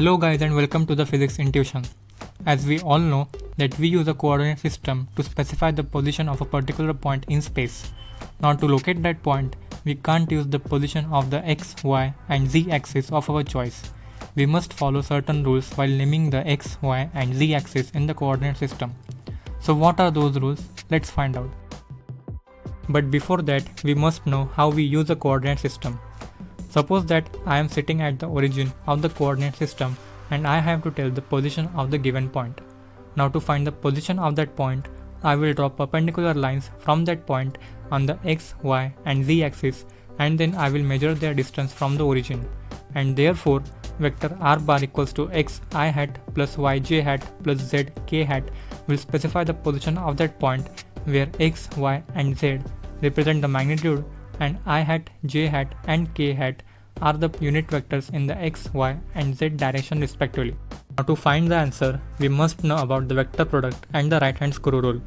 Hello guys and welcome to the Physics Intuition. As we all know that we use a coordinate system to specify the position of a particular point in space. Now to locate that point, we can't use the position of the x, y and z axis of our choice. We must follow certain rules while naming the x, y and z axis in the coordinate system. So what are those rules? Let's find out. But before that, we must know how we use a coordinate system. Suppose that I am sitting at the origin of the coordinate system and I have to tell the position of the given point. Now to find the position of that point, I will draw perpendicular lines from that point on the x, y and z axis, and then I will measure their distance from the origin. And therefore, vector r bar equals to x I hat plus y j hat plus z k hat will specify the position of that point where x, y and z represent the magnitude, and I hat, j hat and k hat are the unit vectors in the x, y and z direction respectively. Now to find the answer, we must know about the vector product and the right hand screw rule.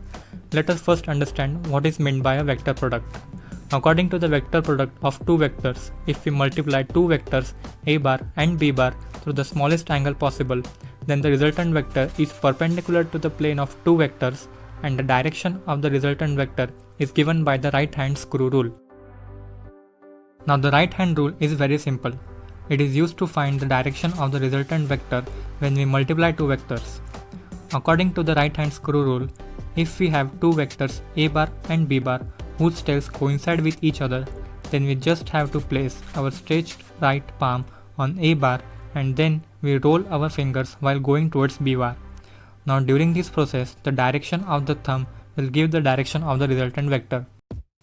Let us first understand what is meant by a vector product. According to the vector product of two vectors, if we multiply two vectors a bar and b bar through the smallest angle possible, then the resultant vector is perpendicular to the plane of two vectors and the direction of the resultant vector is given by the right hand screw rule. Now the right hand rule is very simple. It is used to find the direction of the resultant vector when we multiply two vectors. According to the right hand screw rule, if we have two vectors a bar and b bar whose tails coincide with each other, then we just have to place our stretched right palm on a bar and then we roll our fingers while going towards b bar. Now during this process, the direction of the thumb will give the direction of the resultant vector.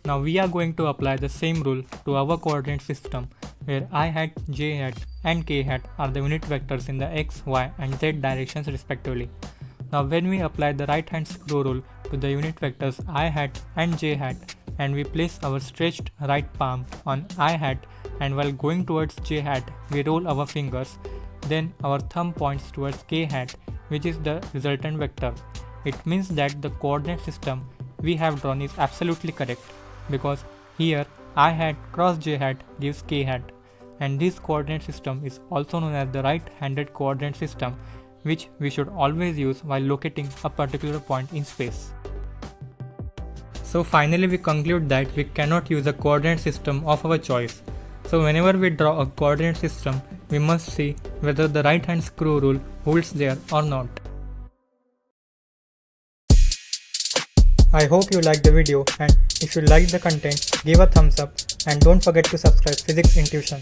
Now we are going to apply the same rule to our coordinate system where I hat, j hat and k hat are the unit vectors in the x, y and z directions respectively. Now when we apply the right hand screw rule to the unit vectors I hat and j hat and we place our stretched right palm on I hat and while going towards j hat we roll our fingers, then our thumb points towards k hat, which is the resultant vector. It means that the coordinate system we have drawn is absolutely correct, because here I hat cross j hat gives k hat, and this coordinate system is also known as the right-handed coordinate system, which we should always use while locating a particular point in space. So finally we conclude that we cannot use a coordinate system of our choice. So whenever we draw a coordinate system, we must see whether the right hand screw rule holds there or not. I hope you liked the video, and if you liked the content, give a thumbs up and don't forget to subscribe Physics Intuition.